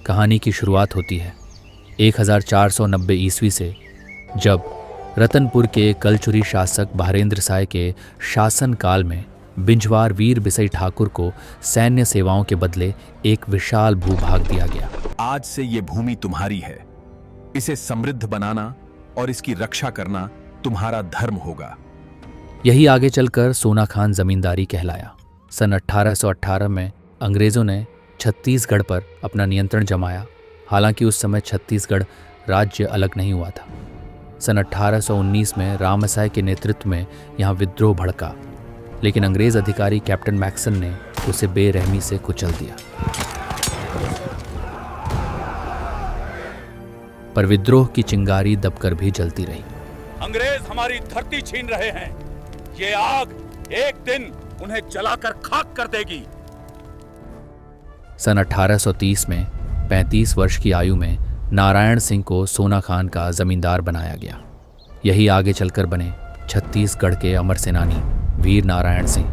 कहानी की शुरुआत होती है 1490 ईस्वी से, जब रतनपुर के कलचुरी शासक बहारेंद्र साय के शासनकाल में बिंझवार वीर बिसई ठाकुर को सैन्य सेवाओं के बदले एक विशाल भूभाग दिया गया। आज से ये भूमि तुम्हारी है। इसे समृद्ध बनाना और इसकी रक्षा करना तुम्हारा धर्म होगा। यही आगे चलकर सोना खान जमींदारी कहलाया। सन 1818 में अंग्रेजों ने छत्तीसगढ़ पर अपना नियंत्रण जमाया। हालांकि उस समय छत्तीसगढ़ राज्य अलग नहीं हुआ था। सन 1819 में रामसाय के नेतृत्व में यहाँ विद्रोह भड़का, लेकिन अंग्रेज अधिकारी कैप्टन मैक्सन ने उसे बेरहमी से कुचल दिया। पर विद्रोह की चिंगारी दबकर भी जलती रही। अंग्रेज हमारी धरती छीन रहे हैं। ये आग एक दिन उन्हें जलाकर खाक कर देगी। सन 1830 में 35 वर्ष की आयु में नारायण सिंह को सोना खान का जमींदार बनाया गया। यही आगे चलकर बने छत्तीसगढ़ के अमर सेनानी वीर नारायण सिंह।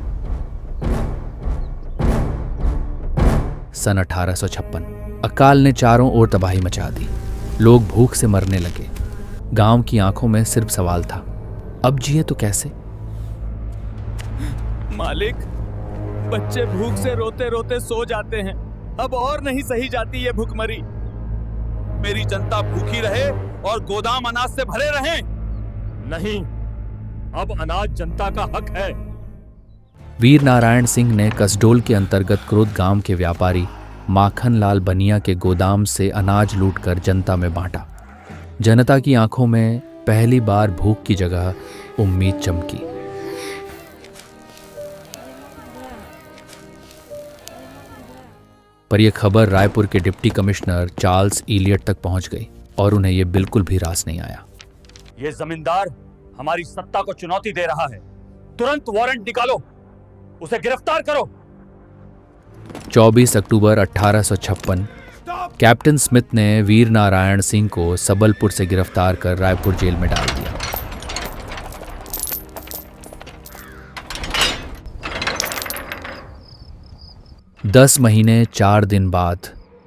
सन 1856 अकाल ने चारों ओर तबाही मचा दी। लोग भूख से मरने लगे। गांव की आंखों में सिर्फ सवाल था, अब जिए तो कैसे? मालिक, बच्चे भूख से रोते रोते सो जाते हैं। अब और नहीं सही जाती ये भूखमरी। मेरी जनता भूखी रहे और गोदाम अनाज से भरे रहें। नहीं, अब अनाज जनता का हक है। वीर नारायण सिंह ने कसडोल के अंतर्गत क्रोध गांव के व्यापारी माखनलाल बनिया के गोदाम से अनाज लूटकर जनता में बांटा। जनता की आंखों में पहली बार भूख की जगह उम्मीद चमकी। पर यह खबर रायपुर के डिप्टी कमिश्नर चार्ल्स इलियट तक पहुंच गई और उन्हें यह बिल्कुल भी रास नहीं आया। ये जमींदार हमारी सत्ता को चुनौती दे रहा है। तुरंत वारंट निकालो, उसे गिरफ्तार करो। 24 अक्टूबर 1856 कैप्टन स्मिथ ने वीर नारायण सिंह को सबलपुर से गिरफ्तार कर रायपुर जेल में डाल दिया। दस महीने 4 दिन बाद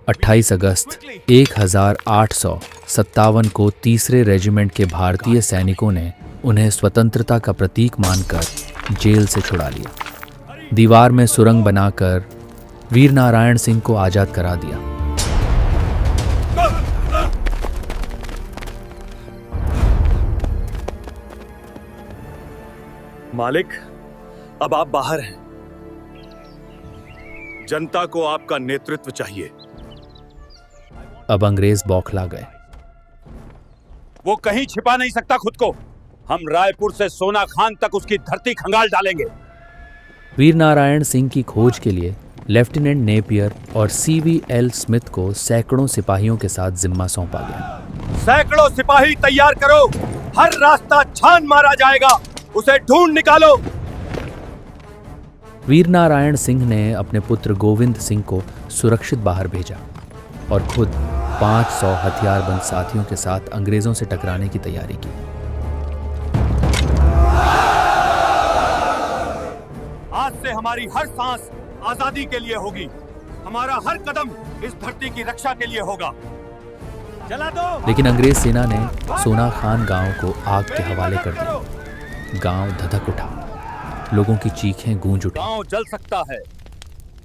28 अगस्त 1857 को तीसरे रेजिमेंट के भारतीय सैनिकों ने उन्हें स्वतंत्रता का प्रतीक मानकर जेल से छुड़ा लिया। दीवार में सुरंग बनाकर वीर नारायण सिंह को आजाद करा दिया। मालिक, अब आप बाहर हैं। जनता को आपका नेतृत्व चाहिए। अब अंग्रेज बौखला गए। वो कहीं छिपा नहीं सकता खुद को। हम रायपुर से सोना खान तक उसकी धरती खंगाल डालेंगे। वीर नारायण सिंह की खोज के लिए लेफ्टिनेंट नेपियर और CVL स्मिथ को सैकड़ों सिपाहियों के साथ जिम्मा सौंपा गया। सैकड़ों सिपाही तैयार करो, हर रास्ता छान मारा जाएगा, उसे ढूंढ निकालो। वीर नारायण सिंह ने अपने पुत्र गोविंद सिंह को सुरक्षित बाहर भेजा और खुद 500 हथियारबंद साथियों के साथ अंग्रेजों से टकराने की तैयारी की। आज से हमारी हर सांस आजादी के लिए होगी। हमारा हर कदम इस धरती की रक्षा के लिए होगा। जला दो। लेकिन अंग्रेज सेना ने सोना खान गांव को आग के हवाले कर दिया। गांव धधक उठा, लोगों की चीखें गूंज उठी। गांव जल सकता है,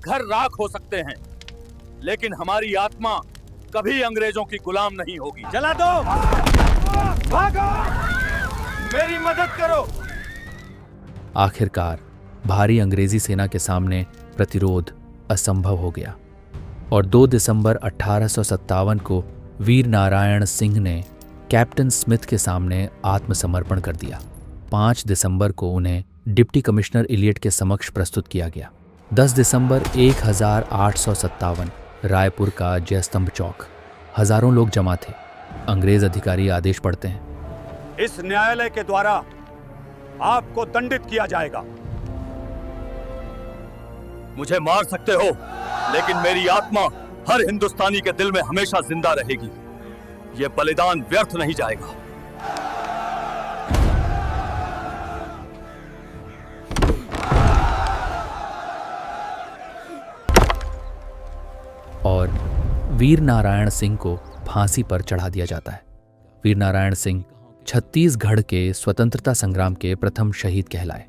घर राख हो सकते हैं, लेकिन हमारी आत्मा कभी अंग्रेजों की गुलाम नहीं होगी। जला दो। भागो, मेरी मदद करो। आखिरकार भारी अंग्रेजी सेना के सामने प्रतिरोध असंभव हो गया और 2 दिसंबर 1857 को वीर नारायण सिंह ने कैप्टन स्मिथ के सामने आत्मसमर्पण कर दिया। 5 दिसंबर को उन्हें डिप्टी कमिश्नर इलियट के समक्ष प्रस्तुत किया गया। 10 दिसंबर 1857 रायपुर का जयस्तंभ चौक, हजारों लोग जमा थे। अंग्रेज अधिकारी आदेश पढ़ते हैं, इस न्यायालय के द्वारा आपको दंडित किया जाएगा। मुझे मार सकते हो, लेकिन मेरी आत्मा हर हिंदुस्तानी के दिल में हमेशा जिंदा रहेगी। यह बलिदान व्यर्थ नहीं जाएगा। और वीर नारायण सिंह को फांसी पर चढ़ा दिया जाता है। वीर नारायण सिंह छत्तीसगढ़ के स्वतंत्रता संग्राम के प्रथम शहीद कहलाए।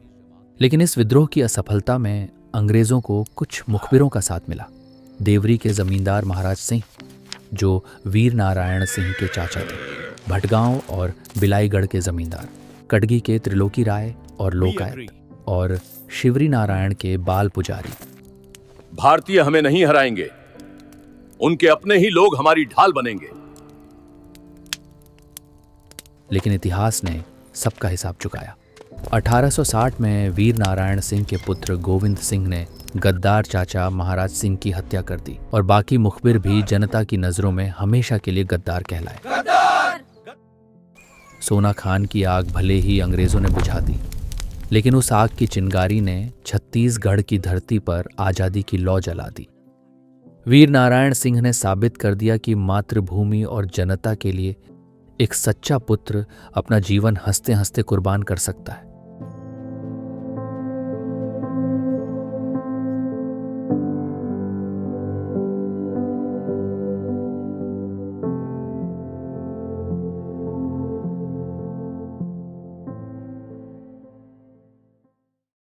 लेकिन इस विद्रोह की असफलता में अंग्रेजों को कुछ मुखबिरों का साथ मिला। देवरी के जमींदार महाराज सिंह, जो वीर नारायण सिंह के चाचा थे, भटगांव और बिलाईगढ़ के जमींदार, कटगी के त्रिलोकी राय और लोकायत, और शिवरी नारायण के बाल पुजारी। भारतीय हमें नहीं हराएंगे, उनके अपने ही लोग हमारी ढाल बनेंगे। लेकिन इतिहास ने सबका हिसाब चुकाया। 1860 में वीर नारायण सिंह के पुत्र गोविंद सिंह ने गद्दार चाचा महाराज सिंह की हत्या कर दी और बाकी मुखबिर भी जनता की नजरों में हमेशा के लिए गद्दार कहलाए। सोना खान की आग भले ही अंग्रेजों ने बुझा दी, लेकिन उस आग की चिंगारी ने छत्तीसगढ़ की धरती पर आजादी की लौ जला दी। वीर नारायण सिंह ने साबित कर दिया कि मातृभूमि और जनता के लिए एक सच्चा पुत्र अपना जीवन हंसते हंसते कुर्बान कर सकता है।